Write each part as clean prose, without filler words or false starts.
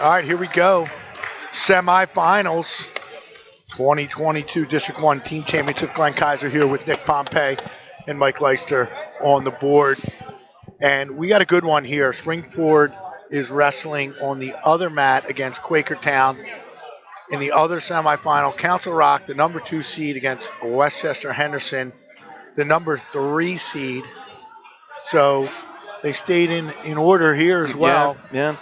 All right, here we go. Semifinals 2022 District 1 Team Championship. Glenn Kaiser here with Nick Pompey and Mike Leister on the board. And we got a good one here. Springford is wrestling on the other mat against Quakertown. In the other semifinal, Council Rock, the number 2 seed, against Westchester Henderson, the number 3 seed. So they stayed in order here as well. Yeah.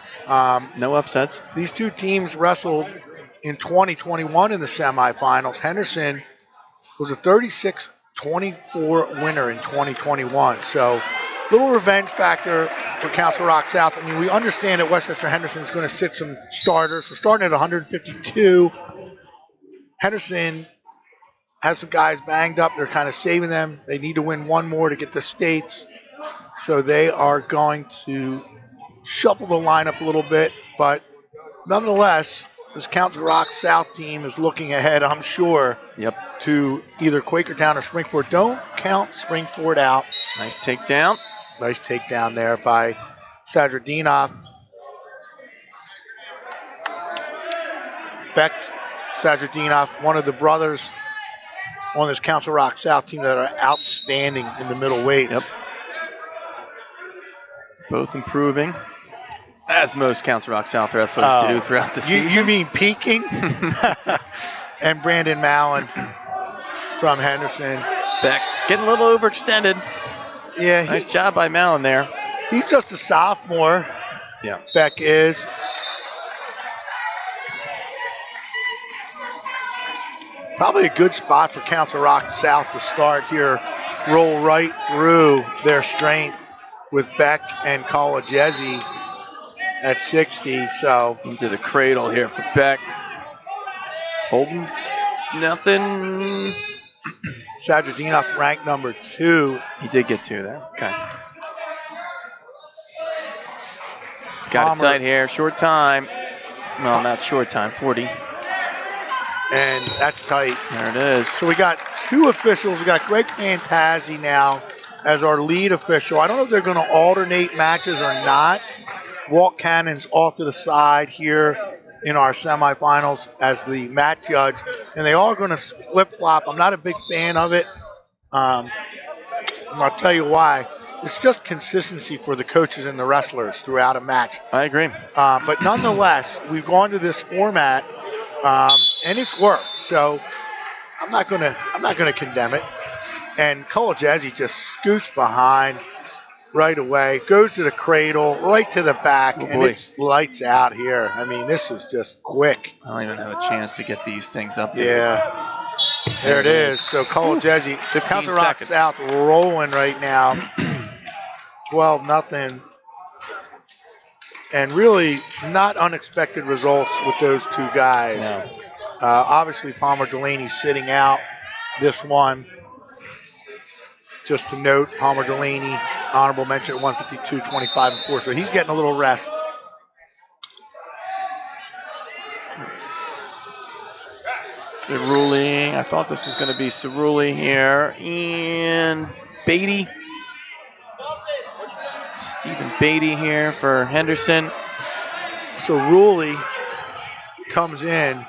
No upsets. These two teams wrestled in 2021 in the semifinals. Henderson was a 36-24 winner in 2021. So little revenge factor for Council Rock South. I mean, we understand that Westchester Henderson is going to sit some starters. We're starting at 152. Henderson has some guys banged up. They're kind of saving them. They need to win one more to get the states. So they are going to shuffle the lineup a little bit. But nonetheless, this Council Rock South team is looking ahead, I'm sure, to either Quakertown or Springford. Don't count Springford out. Nice takedown. Nice takedown there by Sadradinov. Beck Sadradinov, one of the brothers on this Council Rock South team that are outstanding in the middle weights. Both improving, as most Council Rock South wrestlers do throughout the season. You mean peaking? And Brandon Mallon from Henderson. Beck getting a little overextended. Yeah. Nice job by Mallon there. He's just a sophomore. Yeah. Beck is. Probably a good spot for Council Rock South to start here. Roll right through their strength with Beck and Collegesi at 60. So into the cradle here for Beck. Holding nothing. Sadradinov ranked number 2. He did get 2 there. Okay. He's got it tight here. Short time. Well, not short time. 40. And that's tight. There it is. So we got 2 officials. We got Greg Fantazzi now as our lead official. I don't know if they're going to alternate matches or not. Walt Cannon's off to the side here in our semifinals as the mat judge. And they are going to flip-flop. I'm not a big fan of it. And I'll tell you why. It's just consistency for the coaches and the wrestlers throughout a match. I agree. But nonetheless, we've gone to this format, and it's worked. So I'm not gonna condemn it. And Collegesi just scoots behind right away, goes to the cradle, right to the back, and it's lights out here. I mean, this is just quick. I don't even have a chance to get these things up there. Yeah. There it is. So Collegesi, Council Rock South rolling right now. 12-0. And really not unexpected results with those 2 guys. No. Obviously, Palmer Delaney sitting out this one. Just to note, Palmer Delaney, honorable mention at 152, 25, and 4. So he's getting a little rest. Cerulli. I thought this was going to be Cerulli here. And Beatty. Stephen Beatty here for Henderson. Cerulli comes in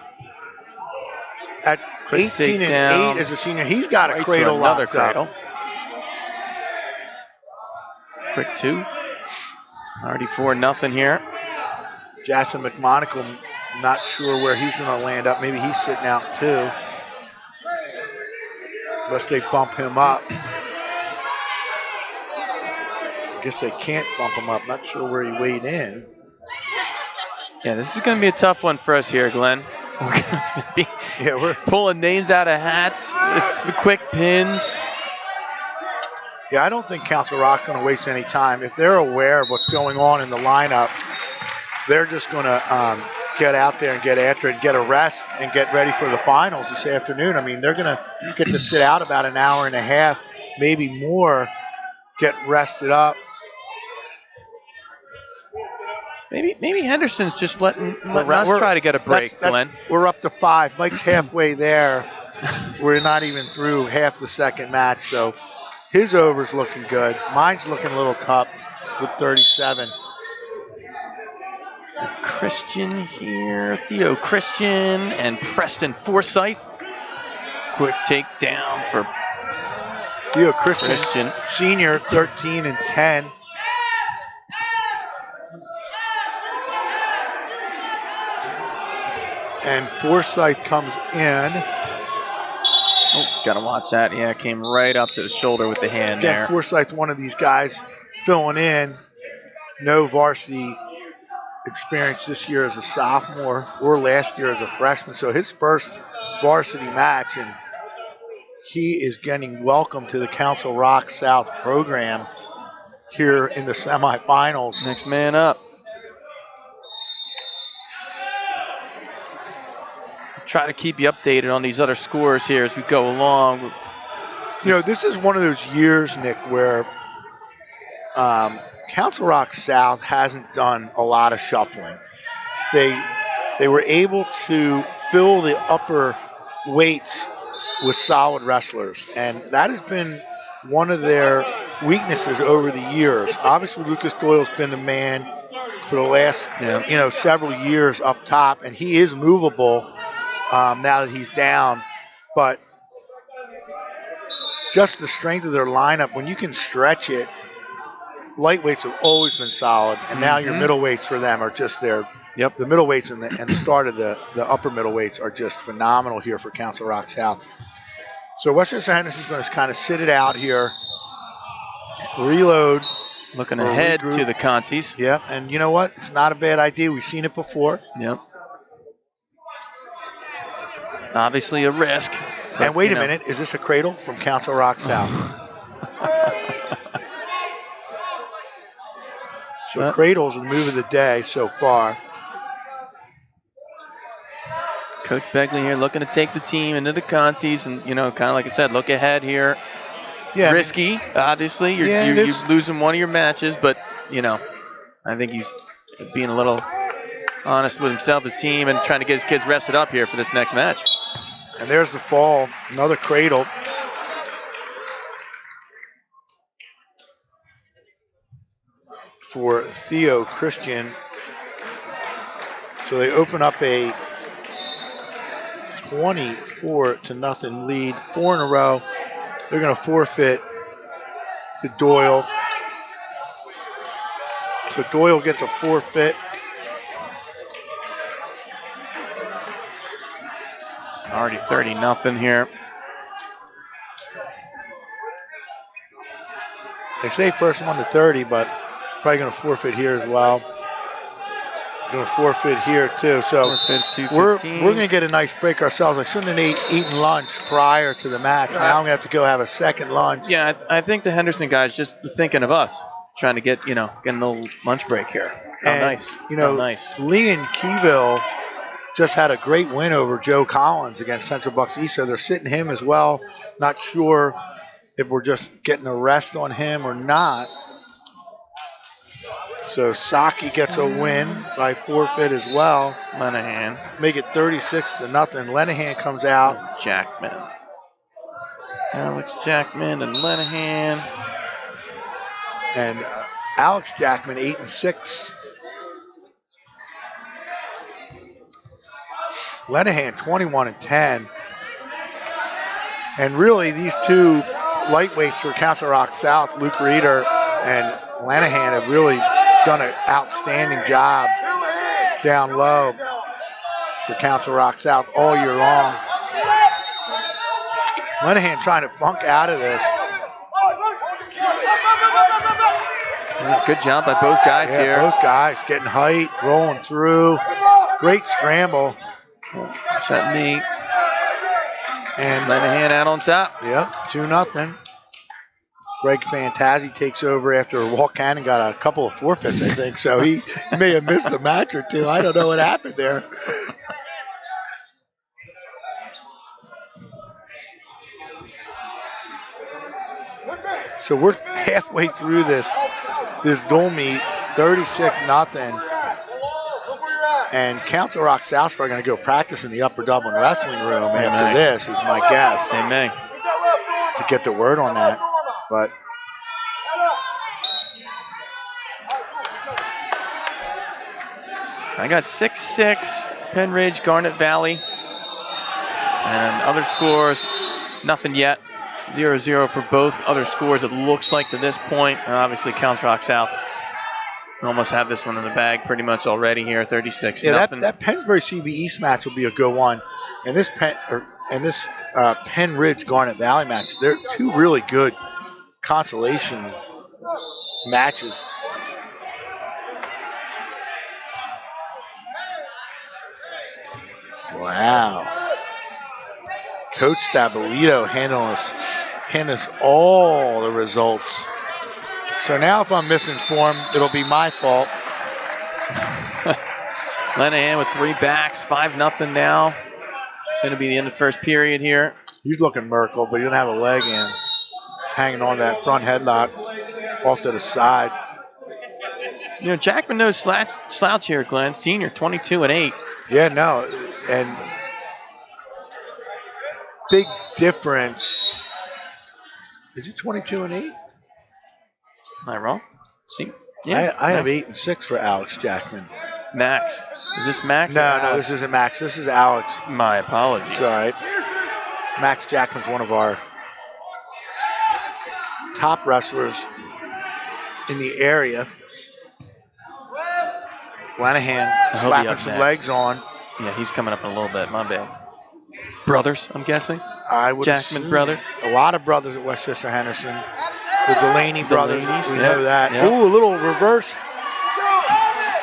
at 18 and 8 as a senior. He's got a cradle locked up. Quick 2. Already 4-0 here. Jackson McMonagle, not sure where he's going to land up. Maybe he's sitting out too. Unless they bump him up. I guess they can't bump him up. Not sure where he weighed in. Yeah, this is going to be a tough one for us here, Glenn. We're going to have to be we're pulling names out of hats, the quick pins. Yeah, I don't think Council Rock's going to waste any time. If they're aware of what's going on in the lineup, they're just going to get out there and get after it and get a rest and get ready for the finals this afternoon. I mean, they're going to get to sit out about an hour and a half, maybe more, get rested up. Maybe Henderson's just letting us try to get a break, Glenn. We're up to 5. Mike's halfway there. We're not even through half the second match, so his over's looking good. Mine's looking a little tough with 37. Christian here, Theo Christian and Preston Forsyth. Quick takedown for Theo Christian, Christian. senior, 13 and 10. And Forsyth comes in. Oh, gotta watch that. Yeah, came right up to the shoulder with the hand Again, there. Forsyth, one of these guys filling in. No varsity experience this year as a sophomore or last year as a freshman. So his first varsity match, and he is getting welcome to the Council Rock South program here in the semifinals. Next man up. Try to keep you updated on these other scores here as we go along. You know, this is one of those years, Nick, where Council Rock South hasn't done a lot of shuffling. They were able to fill the upper weights with solid wrestlers, and that has been one of their weaknesses over the years. Obviously, Lucas Doyle's been the man for the last several years up top, and he is movable now that he's down. But just the strength of their lineup, when you can stretch it, lightweights have always been solid, and now your middleweights for them are just there. Yep. The middleweights and the start of the upper middleweights are just phenomenal here for Council Rock South. So Westchester Henderson's going to kind of sit it out here, reload. Looking ahead regroup. to the consies. Yep, and you know what? It's not a bad idea. We've seen it before. Yep. Obviously a risk. And wait a minute, is this a cradle from Council Rock South? So cradle's the move of the day so far. Coach Begley here looking to take the team into the consies and, kind of like I said, look ahead here. Yeah, risky, obviously. You're losing one of your matches, but, I think he's being a little honest with himself, his team, and trying to get his kids rested up here for this next match. And there's the fall, another cradle. For Theo Christian. So they open up a 24-0 lead, 4 in a row. They're going to forfeit to Doyle. So Doyle gets a forfeit. Already 30-0 here. They say first one to 30, but probably going to forfeit here as well. Going to forfeit here too. So we're going to get a nice break ourselves. I shouldn't have eaten lunch prior to the match. Now I'm going to have to go have a second lunch. Yeah, I think the Henderson guys just thinking of us, trying to get a little lunch break here. Nice. Nice. Lee and Keyville just had a great win over Joe Collins against Central Bucks East, so they're sitting him as well. Not sure if we're just getting a rest on him or not. So Saki gets a win by forfeit as well. Lenahan. Make it 36-0. Lenahan comes out. Jackman. Alex Jackman and Lenahan. And Alex Jackman, 8-6. Lenahan, 21-10. And really, these two lightweights for Council Rock South, Luke Reeder and Lenahan, have really done an outstanding job down low for Council Rock South all year long. Lenahan trying to funk out of this. Yeah, good job by both guys here. Both guys getting height, rolling through. Great scramble. What's that knee? And Lenahan out on top. Yep, 2-0. Greg Fantazzi takes over after Walt Cannon got a couple of forfeits, I think. So he may have missed a match or two. I don't know what happened there. So we're halfway through this dual meet, 36-0. And Council Rock South are going to go practice in the Upper Dublin Wrestling Room after this, is my guess. They may. To get the word on that. But I got 6-6, Penn Ridge, Garnet Valley. And other scores, nothing yet. 0-0 for both other scores, it looks like to this point. And obviously, Council Rock South almost have this one in the bag pretty much already here, 36. Yeah, nothing. that Pennsbury CB East match will be a good one. And this Penn Ridge Garnet Valley match, they're two really good consolation matches. Wow. Coach Stabilito handing us all the results. So now if I'm misinformed, it'll be my fault. Lenahan with 3 backs, 5-0 now. Going to be the end of the first period here. He's looking Merkel, but he doesn't have a leg in. He's hanging on that front headlock off to the side. You know, Jackman knows slouch here, Glenn. Senior, 22-8. Yeah, no, and big difference. Is it 22-8? Am I wrong? See, yeah, I have 8 and 6 for Alex Jackman. Max. Is this Max? No, this isn't Max. This is Alex. My apologies. It's all right. Max Jackman's one of our top wrestlers in the area. Lenahan slapping some legs on. Yeah, he's coming up in a little bit. My bad. Brothers, I'm guessing? I would Jackman assume. brothers? A lot of brothers at Westchester Henderson. The Delaney brothers, we know that. Yep. Ooh, a little reverse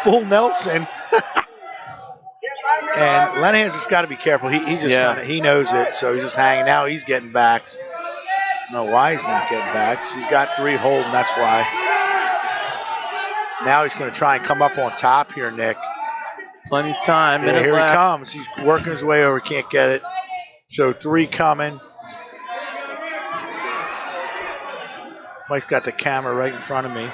full Nelson. And Lenahan's just got to be careful. He just he knows it, so he's just hanging. Now he's getting backs. I don't know why he's not getting backs. He's got 3 holding, that's why. Now he's going to try and come up on top here, Nick. Plenty of time. Yeah, here left. he comes. He's working his way over. Can't get it. So 3 coming. Mike's got the camera right in front of me.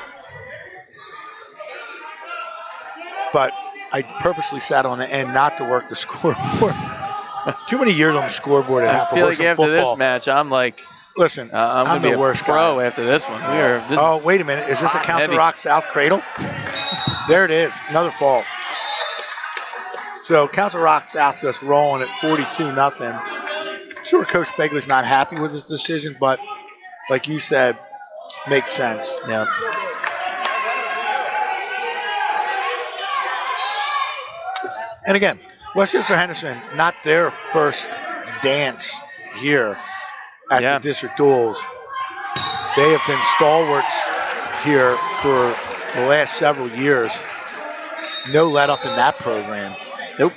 But I purposely sat on the end not to work the scoreboard. Too many years on the scoreboard. I feel like after this match, I'm like, listen, I'm going to be the worst pro after this one. Oh, wait a minute. Is this a Council Rock South cradle? There it is. Another fall. So Council Rock South just rolling at 42-0. Sure, Coach Begley's not happy with his decision, but like you said, makes sense. Yeah. And again, Westchester Henderson, not their first dance here at the district duels. They have been stalwarts here for the last several years. No let up in that program. Nope.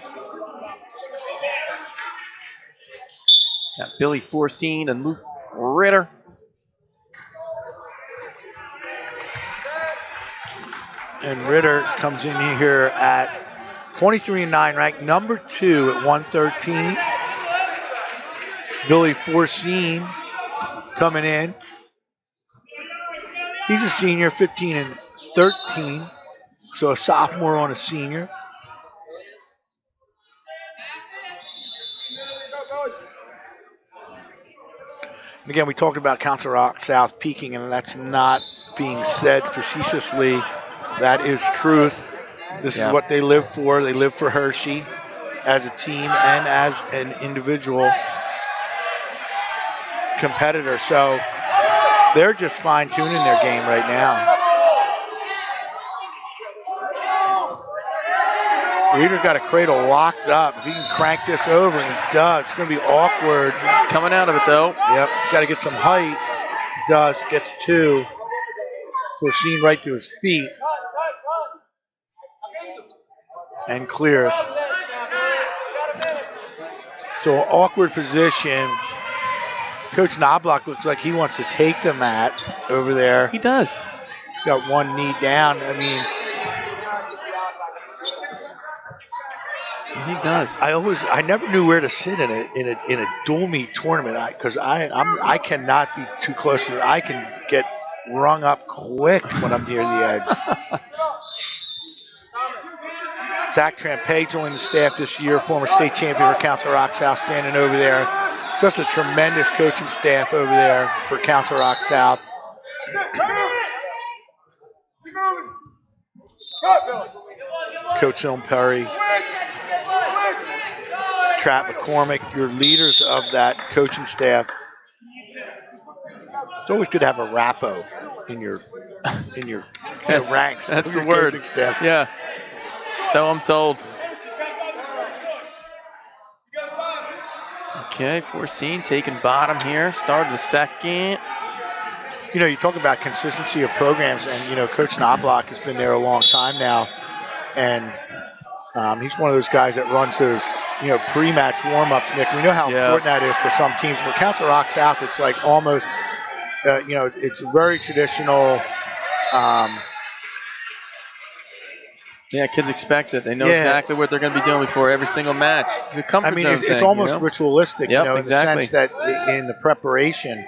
Got Billy Forcine and Luke Ritter. And Ritter comes in here at 23-9, ranked number 2 at 113. Billy Forcine coming in. He's a senior, 15-13. So a sophomore on a senior. And again, we talked about Council Rock South peaking, and that's not being said facetiously. That is truth. This is what they live for. They live for Hershey as a team and as an individual competitor. So they're just fine-tuning their game right now. Reeder's got a cradle locked up. If he can crank this over, and he does, it's going to be awkward. He's coming out of it, though. Yep, got to get some height. He does, gets 2. Forcine right to his feet. And clears. So awkward position. Coach Knobloch looks like he wants to take the mat over there. He does. He's got one knee down. I mean, he does. I never knew where to sit in a dual meet tournament because I cannot be too close to it. I can get rung up quick when I'm near the edge. Zach Trampay joined the staff this year, former state champion for Council Rock South, standing over there. Just a tremendous coaching staff over there for Council Rock South. Coach Perry, Trap McCormick, your leaders of that coaching staff. It's always good to have a rapo in your Yes, ranks that's of the your word. coaching staff. Yeah. So I'm told. Okay, Forseen taking bottom here. Start of the second. You talk about consistency of programs, and Coach Knobloch has been there a long time now, and he's one of those guys that runs those pre-match warm-ups. Nick, we know how important that is for some teams. For Council Rock South, it's like almost it's very traditional. Yeah, kids expect it. They know exactly what they're going to be doing before every single match. It's a comfort zone thing. It's almost ritualistic, Yep, in exactly. the sense that in the preparation,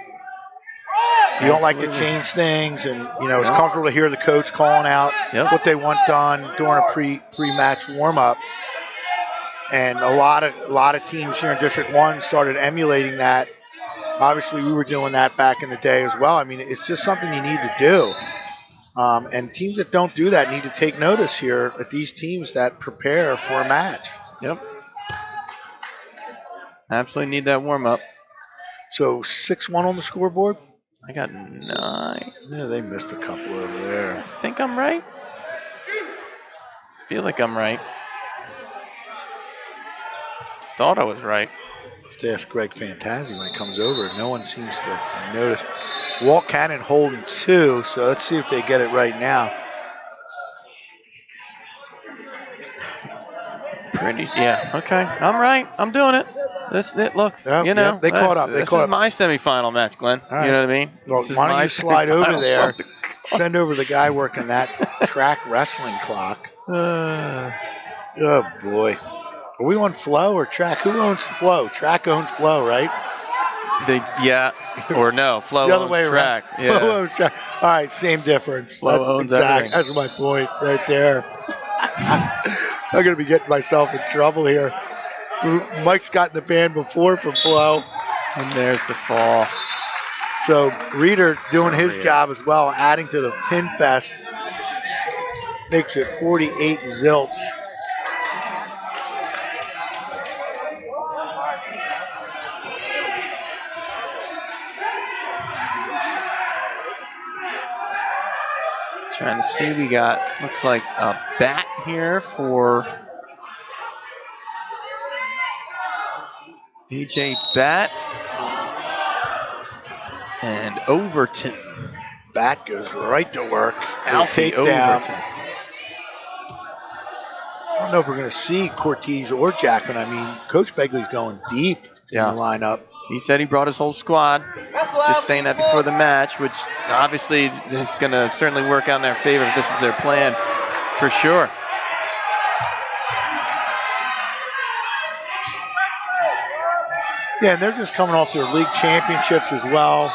you don't like to change things, and it's comfortable to hear the coach calling out what they want done during a pre-match warm-up. And a lot of teams here in District 1 started emulating that. Obviously, we were doing that back in the day as well. I mean, it's just something you need to do. And teams that don't do that need to take notice here at these teams that prepare for a match. Yep. Absolutely need that warm-up. So 6-1 on the scoreboard? I got 9. Yeah, they missed a couple over there. I think I'm right. Feel like I'm right. Thought I was right. Have to ask Greg Fantazi when he comes over. No one seems to notice. Walt Cannon holding 2, so let's see if they get it right now. Okay. I'm right. I'm doing it. Look, they caught up. This is my semifinal match, Glenn. Right. You know what I mean? Well, why don't you slide over there, send over the guy working that track wrestling clock. Oh, boy. Are we on Flow or Track? Who owns Flow? Track owns Flow, right? Or no, Flow the other owns way Track. Around. Yeah. Flow owns Track. All right, same difference. Flow owns everything. That's my point right there. I'm going to be getting myself in trouble here. Mike's got in the band before from Flow. And there's the fall. So Reeder doing his job as well, adding to the Pin Fest. Makes it 48 zilch. Trying to see, we got, looks like a bat here for AJ Bat and Overton. Bat goes right to work. Alfie Overton. I don't know if we're going to see Cortez or Jackman. I mean, Coach Begley's going deep in the lineup. He said he brought his whole squad. Just saying that before the match, which obviously is going to certainly work out in their favor if this is their plan, for sure. Yeah, and they're just coming off their league championships as well.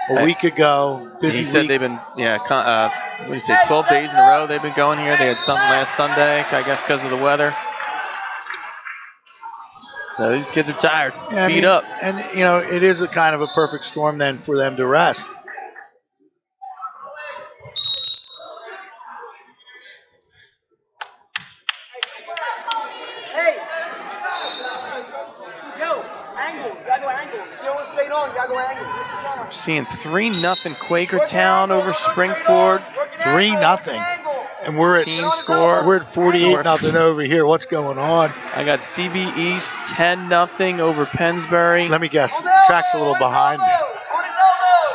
A week ago, busy he said week. They've been, 12 days in a row they've been going here. They had something last Sunday, I guess, because of the weather. So these kids are tired, beat up. And, it is a kind of a perfect storm then for them to rest. Hey! Yo, angles. You gotta go angles. Still straight on, you gotta go angles. I'm seeing 3-0 Quakertown over Springford. 3-0. And we're at team score. We're at 48-0 over here. What's going on? I got CB East 10-0 over Pennsbury. Let me guess. Track's a little behind.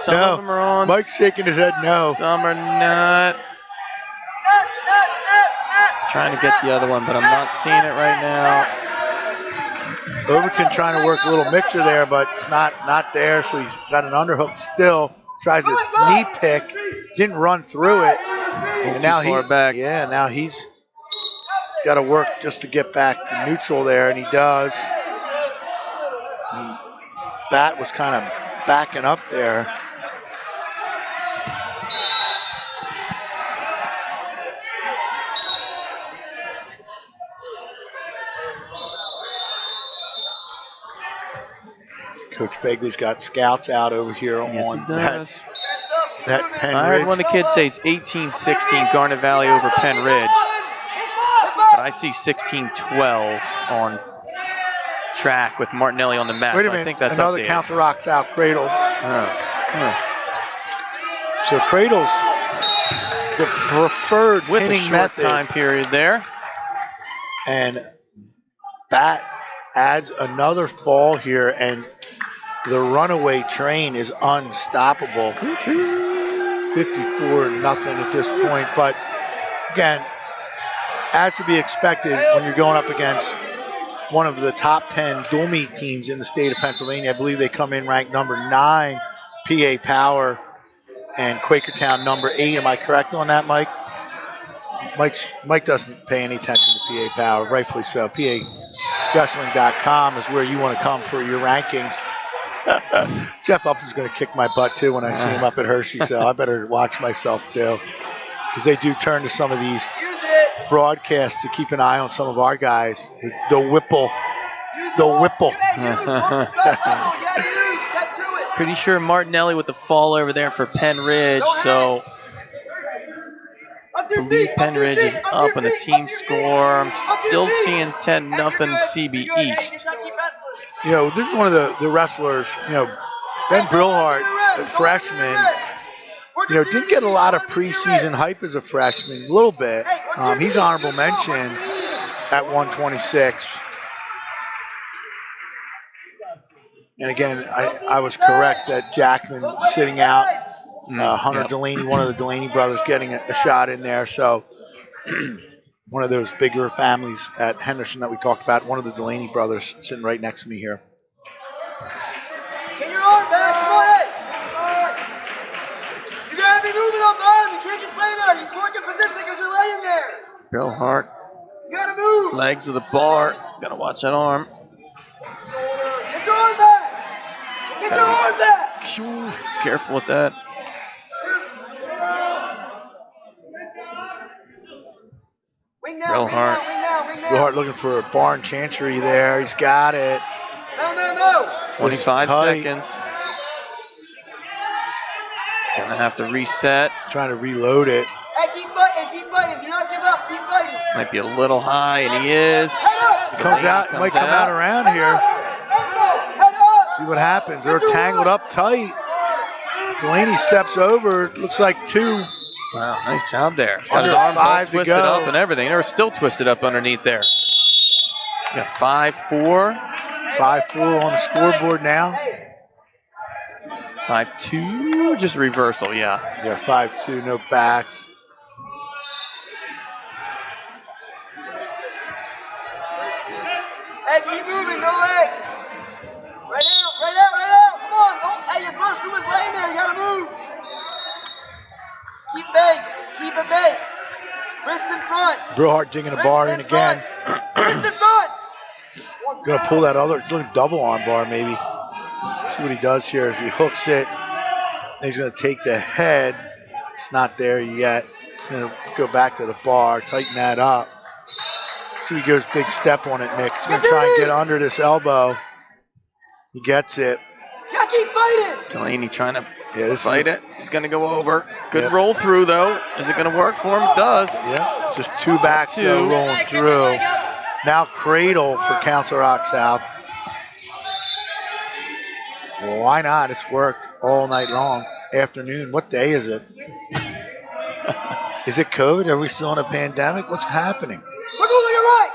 Some of them are on. Mike's shaking his head no. Some are not. Trying to get the other one, but I'm not seeing it right now. Overton trying to work a little mixer there, but it's not there, so he's got an underhook still. Tries a knee pick, didn't run through it. And now now he's got to work just to get back to neutral there, and he does. And Bat was kind of backing up there. Coach Begley's got scouts out over here on that Penn Ridge. I heard one of the kids say it's 18-16 Garnet Valley over Penn Ridge. I see 16-12 on track with Martinelli on the mat. Wait a So I minute, think that's another updated. Council Rock South Cradle. Huh. So Cradle's the preferred With a pinning short method, time period there. and that adds another fall here, and the runaway train is unstoppable. 54-0 at this point, but again, as to be expected when you're going up against one of the top 10 dual meet teams in the state of Pennsylvania. I believe they come in ranked number 9, PA Power, and Quakertown number 8. Am I correct on that, Mike? Mike doesn't pay any attention to PA Power, rightfully so. PAWrestling.com is where you want to come for your rankings. Jeff Upton's going to kick my butt too when I see him up at Hershey, so I better watch myself too, because they do turn to some of these broadcasts to keep an eye on some of our guys. The Whipple. Pretty sure Martinelli with the fall over there for Penn Ridge. So I believe Penn Ridge is up on the team score. I'm still seeing 10-0 CB East. You know, this is one of the wrestlers, you know, Ben Brillhart, a freshman, you know, didn't get a lot of preseason hype as a freshman, a little bit. He's honorable mention at 126. And again, I was correct that Jackman sitting out, Hunter Delaney, one of the Delaney brothers, getting a shot in there. So one of those bigger families at Henderson that we talked about, one of the Delaney brothers sitting right next to me here. Get your arm back, come on, hey! You gotta be moving up, arm. You can't just lay there. You score in position because you're laying there. Bill Hart. You gotta move. Legs with a bar. Gotta watch that arm. Get your arm back. Get your arm back. Careful with that. Wing now, Bill wing Hart. now, wing now, wing now. Bill Hart looking for a barn chancery there. He's got it. No. 25 seconds. Gonna have to reset. Trying to reload it. Hey, keep fighting. Do not give up. Keep fighting. Might be a little high, and he is. He comes out. He might come out around here. Head up. See what happens. They're tangled up tight. Delaney steps over. Looks like 2. Wow, nice job there. He's got Under his arms all 5 to twisted go. up and everything. They're still twisted up underneath there. Yeah, 5-4. 5-4 on the scoreboard now. 5-2, just reversal, yeah. Yeah, 5-2, no backs. Hey, keep moving. No legs. Right out. Come on. Hey, your first move is laying there. You gotta move. Keep base. Keep a base. Wrists in front. Brillhart digging a bar in again. Wrists in front. Gonna pull that other double arm bar maybe. See what he does here. If he hooks it, he's gonna take the head. It's not there yet. He's gonna go back to the bar, tighten that up. See, he goes big step on it, Nick. He's gonna try and get under this elbow. He gets it. You gotta keep fighting. Delaney trying to this fight it. He's going to go over. Good roll through, though. Is it going to work for him? It does. Yeah, just 2 backs though, rolling through. Now cradle for Council Rock South. Why not? It's worked all night long. Afternoon. What day is it? Is it COVID? Are we still in a pandemic? What's happening? Look over to your right.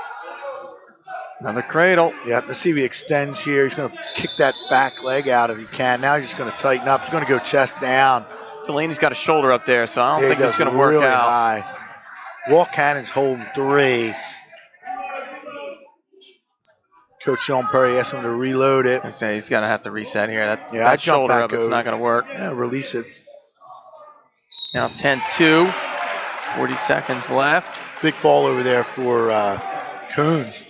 Another cradle. Yeah, let's see if he extends here. He's going to kick that back leg out if he can. Now he's just going to tighten up. He's going to go chest down. Delaney's got a shoulder up there, so I don't think it's it's going to work really out. High. Walt Cannon's holding 3. Coach Sean Perry asked him to reload it. I say he's going to have to reset here. That shoulder up, it's not going to work. Yeah, release it. Now 10-2. 40 seconds left. Big fall over there for Coons.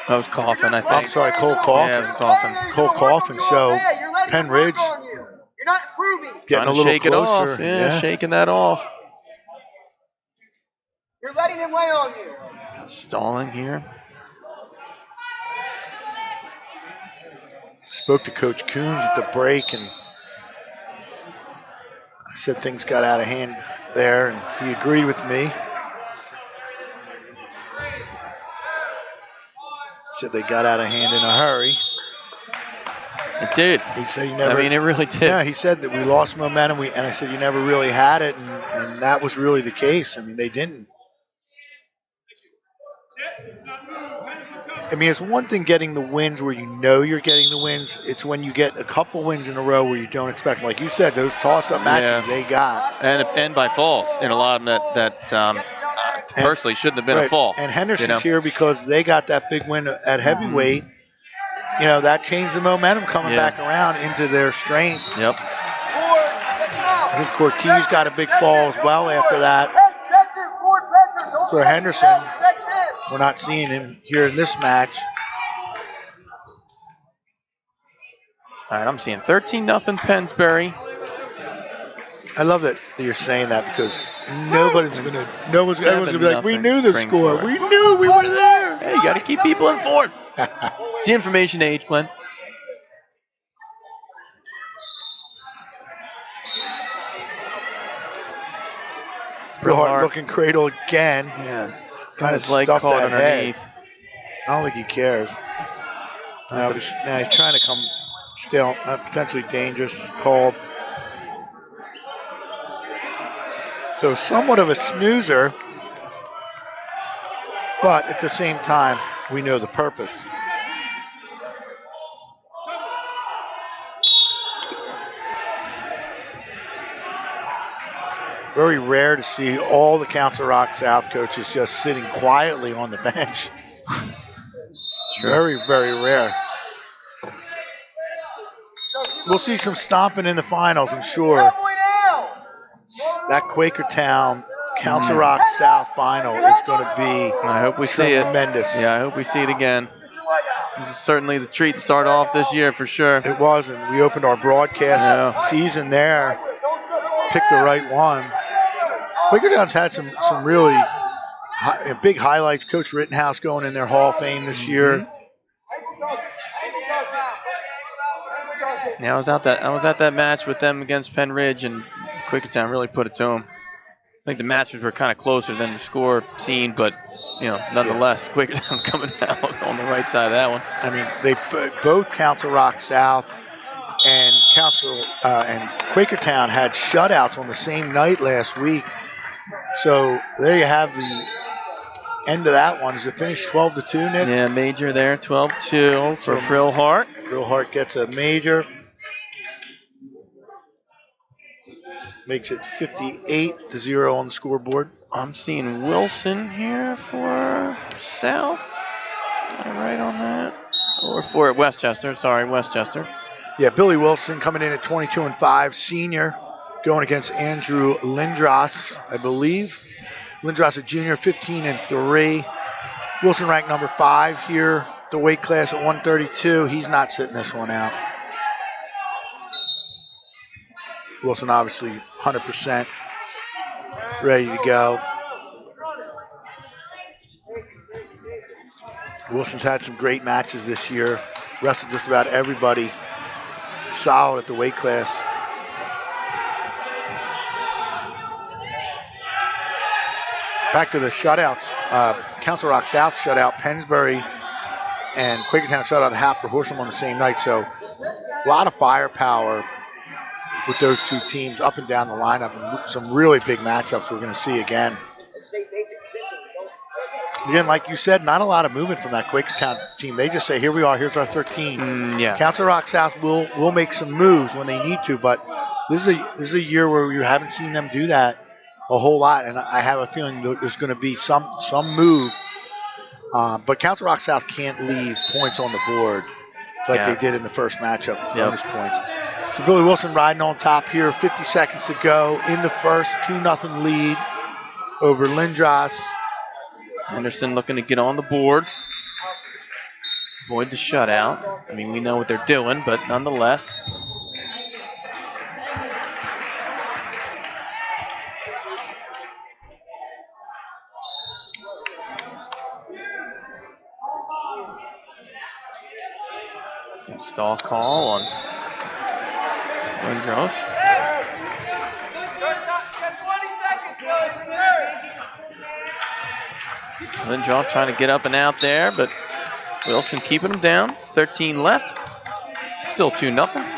That was Coffin, I think. I'm sorry, Cole Coffin. Yeah, it was Coffin. Cole Coffin. So Penn Ridge You're not improving. getting a little shake closer. It off. Yeah, shaking that off. You're letting him lay on you. Stalling here. Spoke to Coach Coons at the break, and I said things got out of hand there, and he agreed with me. Said they got out of hand in a hurry. It did. He said he never. I mean, it really did. Yeah, he said that we lost momentum. And I said you never really had it, and that was really the case. I mean, they didn't. I mean, it's one thing getting the wins where you know you're getting the wins. It's when you get a couple wins in a row where you don't expect them. Like you said, those toss-up matches they got. And by falls in a lot of them that personally shouldn't have been a fall. And Henderson's here because they got that big win at heavyweight. You know, that changed the momentum coming back around into their strength. Yep. I think Cortez got a big fall as well after that. For Henderson, we're not seeing him here in this match. All right, I'm seeing 13-0 Pennsbury. I love that you're saying that because everyone's gonna be like, we knew the score. We knew we were there. Hey, you got to keep people informed. It's the information age, Glenn. Real hard looking cradle again. Yeah. Kind of leg stuffed caught that underneath. head. I don't think he cares. Now he's trying to come still, potentially dangerous, called. So somewhat of a snoozer, but at the same time, we know the purpose. Very rare to see all the Council Rock South coaches just sitting quietly on the bench. Very, very rare. We'll see some stomping in the finals, I'm sure. That Quakertown Council Rock South final is going to be I hope we see it. Tremendous. Yeah, I hope we see it again. This is certainly the treat to start off this year for sure. It was, and we opened our broadcast season there. Picked the right one. Quakertown's had some really big highlights. Coach Rittenhouse going in their Hall of Fame this year. Yeah, I was at that match with them against Penn Ridge, and Quakertown really put it to them. I think the matches were kind of closer than the score seen, but nonetheless, Quakertown coming out on the right side of that one. I mean, they both Council Rock South and Quakertown had shutouts on the same night last week. So there you have the end of that one. Is it finished 12-2, Nick? Yeah, major there, 12-2 for Brill Hart. Brill Hart gets a major. Makes it 58-0 on the scoreboard. I'm seeing Wilson here for South. Am I right on that? Or for Westchester. Sorry, Westchester. Yeah, Billy Wilson coming in at 22-5, senior, going against Andrew Lindros, I believe. Lindros, a junior, 15-3. Wilson ranked number 5 here, the weight class at 132. He's not sitting this one out. Wilson obviously 100% ready to go. Wilson's had some great matches this year. Wrestled just about everybody. Solid at the weight class. Back to the shutouts. Council Rock South shutout Pennsbury and Quakertown shutout Happer Horsham on the same night. So a lot of firepower with those two teams up and down the lineup, and some really big matchups we're going to see again. Again, like you said, not a lot of movement from that Quakertown team. They just say, here we are, here's our 13. Council Rock South will make some moves when they need to, but this is a year where we haven't seen them do that a whole lot, and I have a feeling there's going to be some move. But Council Rock South can't leave points on the board like they did in the first matchup, bonus points. So Billy Wilson riding on top here, 50 seconds to go in the first, 2-0 lead over Lindros. Henderson looking to get on the board. Avoid the shutout. I mean, we know what they're doing, but nonetheless. Stall call on Lindros. Lindros trying to get up and out there, but Wilson keeping him down. 13 left. Still 2-0.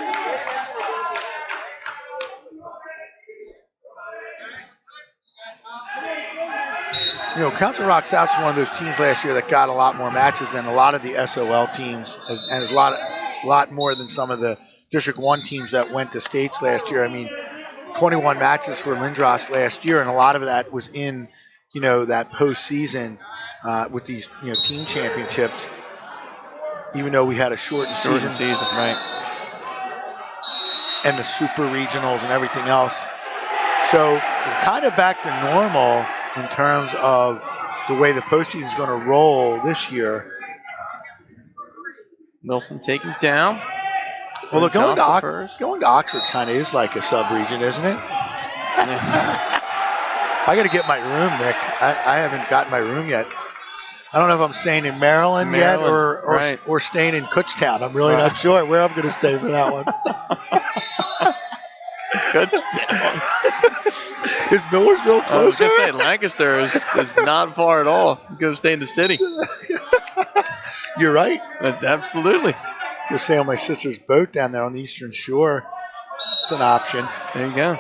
You know, Council Rock South is one of those teams last year that got a lot more matches than a lot of the SOL teams, and is a lot more than some of the District 1 teams that went to states last year. I mean, 21 matches for Lindros last year, and a lot of that was in, you know, that postseason with these, you know, team championships. Even though we had a shortened season, right? And the super regionals and everything else, so we're kind of back to normal in terms of the way the postseason is going to roll this year. Wilson taken down. Well, going to Oxford kind of is like a sub-region, isn't it? Yeah. I got to get my room, Nick. I haven't gotten my room yet. I don't know if I'm staying in Maryland yet or staying in Kutztown. I'm really not sure where I'm going to stay for that one. Kutztown. Is Millersville closer? I was going to say, Lancaster is not far at all. I'm going to stay in the city. You're right. Absolutely. We'll stay on my sister's boat down there on the Eastern Shore. It's an option. There you go.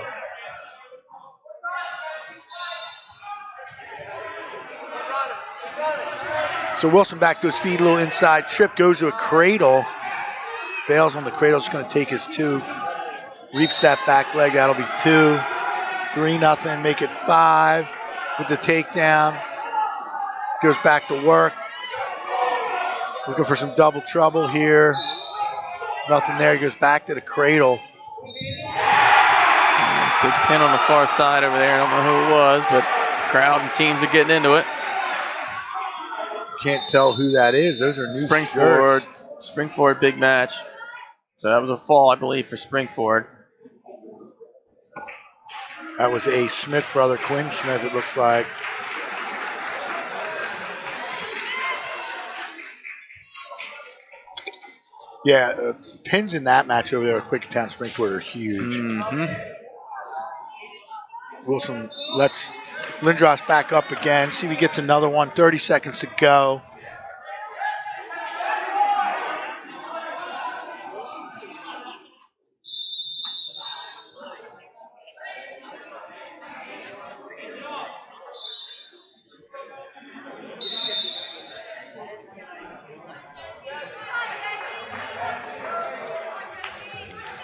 So Wilson back to his feet, a little inside trip, goes to a cradle. Bails on the cradle, just going to take his 2. Reaps that back leg, that'll be 2. 3-0, make it 5 with the takedown. Goes back to work. Looking for some double trouble here. Nothing there, he goes back to the cradle. Big pin on the far side over there, I don't know who it was, but crowd and teams are getting into it. Can't tell who that is. Those are new Springford. shirts. Springford, big match. So that was a fall, I believe, for Springford. That was a Smith brother, Quinn Smith, it looks like. Yeah, pins in that match over there at Quakertown Springford are huge. Mm-hmm. Wilson lets Lindros back up again. See if he gets another one. 30 seconds to go.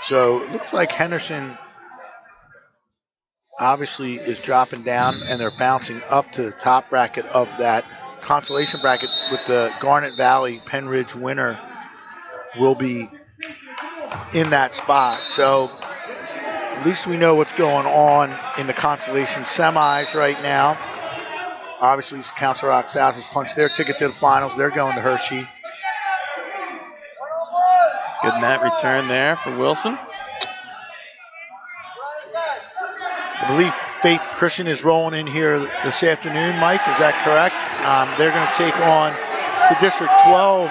So it looks like Henderson obviously is dropping down, and they're bouncing up to the top bracket of that consolation bracket with the Garnet Valley Penn Ridge winner will be in that spot. So at least we know what's going on in the consolation semis right now. Obviously, Council Rock South has punched their ticket to the finals. They're going to Hershey. Good mat return there for Wilson. I believe Faith Christian is rolling in here this afternoon, Mike. Is that correct? They're going to take on the District 12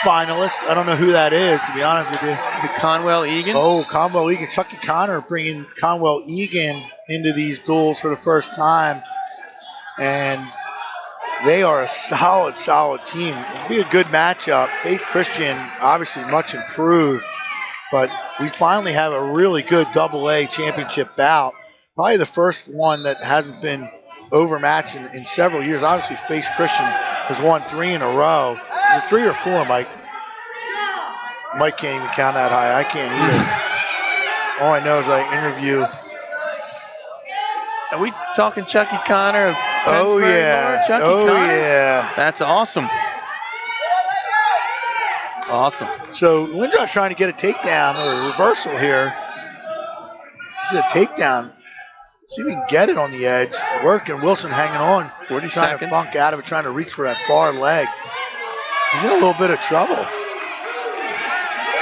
finalist. I don't know who that is, to be honest with you. Is it Conwell Egan? Oh, Conwell Egan. Chucky Connor bringing Conwell Egan into these duels for the first time. And they are a solid, solid team. It'll be a good matchup. Faith Christian, obviously much improved. But we finally have a really good AA championship bout. Probably the first one that hasn't been overmatched in several years. Obviously, Faith Christian has won 3 in a row. Is it 3 or 4, Mike? Mike can't even count that high. I can't either. All I know is I interview. Are we talking Chucky Connor of Oh, yeah. Chucky Connor? Yeah. That's awesome. Awesome. So Lindros trying to get a takedown or a reversal here. This is a takedown. See if we can get it on the edge. Working. Wilson hanging on. 40 trying seconds. To funk out of it, trying to reach for that far leg. He's in a little bit of trouble.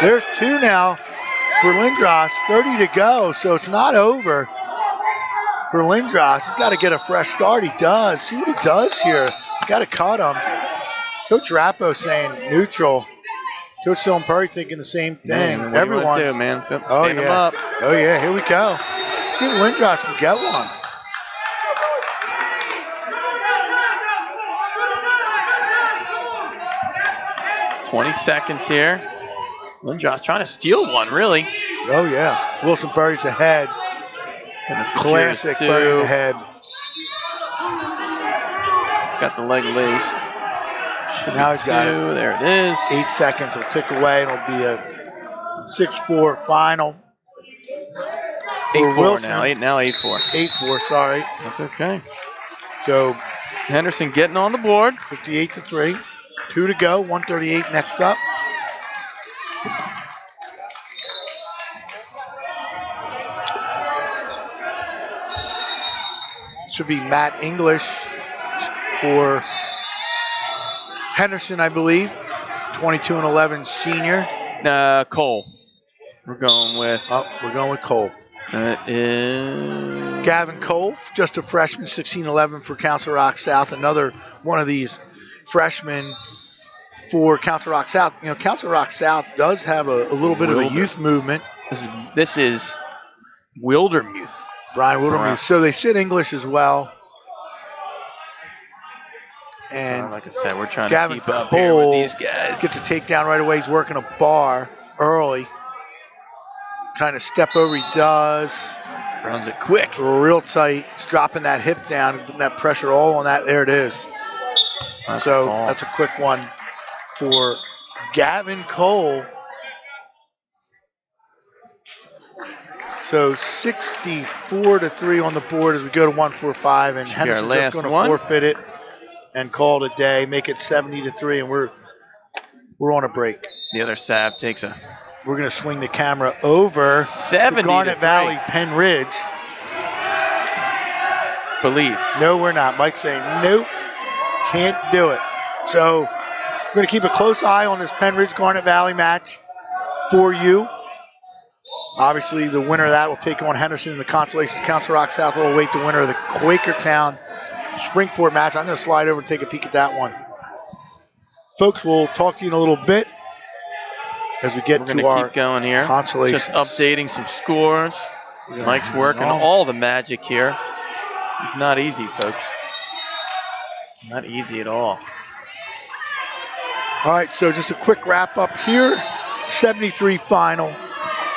There's 2 now for Lindros. 30 to go, so it's not over for Lindros. He's got to get a fresh start. He does. See what he does here. Got to cut him. Coach Rappo saying neutral. Coach Silton Perry thinking the same thing. Man, Everyone. What do you want to do, man? Stand him up. Oh, yeah. Here we go. See if Lindros can get one. 20 seconds here. Lindros trying to steal one, really. Oh, yeah. Wilson buries ahead. Gonna secure his Classic two. burying ahead. Got the leg laced. Should Now be he's got two. it. There it is. 8 seconds will tick away, and it'll be a 6-4 final. 8-4 Wilson. now. 8-4. 8-4, sorry. That's okay. So Henderson getting on the board. 58-3. 2 to go. 138 next up. Should be Matt English for Henderson, I believe. 22-11 senior. Cole. We're going with. Oh, we're going with Cole. That is Gavin Cole, just a freshman, 16-11 for Council Rock South. Another one of these freshmen for Council Rock South. You know, Council Rock South does have a little bit of a youth movement. This is Wildermuth. Brian Wildermuth. So they sit English as well. And like I said, we're trying Gavin to keep up Cole here with these guys. gets a takedown right away. He's working a bar early. Kind of step over he does. Runs it quick. Real tight. He's dropping that hip down, putting that pressure all on that. There it is. That's a quick one for Gavin Cole. So 64-3 on the board as we go to 145, and Henderson's just going to forfeit it and call it a day, make it 70-3, and we're on a break. The other Sav takes a. We're going to swing the camera over to Garnet Valley, Penn Ridge. Believe. No, we're not. Mike's saying nope, can't do it. So we're going to keep a close eye on this Penn Ridge Garnet Valley match for you. Obviously, the winner of that will take on Henderson in the Consolations. Council Rock South will await the winner of the Quakertown Springford match. I'm going to slide over and take a peek at that one. Folks, we'll talk to you in a little bit as we get to our keep going here. Consolations. Just updating some scores. Mike's working all the magic here. It's not easy, folks. Not easy at all. All right, so just a quick wrap up here. 73 final.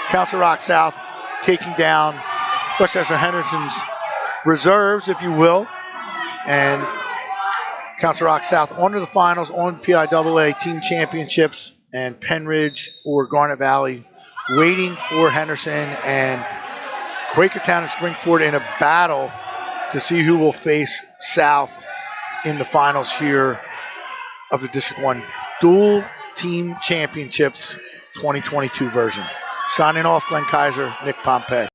Council Rock South taking down Westchester Henderson's reserves, if you will. And Council Rock South on to the finals, on PIAA team championships, and Penn Ridge or Garnet Valley waiting for Henderson and Quakertown and Springford in a battle to see who will face South in the finals here of the District 1 Dual Team Championships 2022 version. Signing off, Glenn Kaiser, Nick Pompey.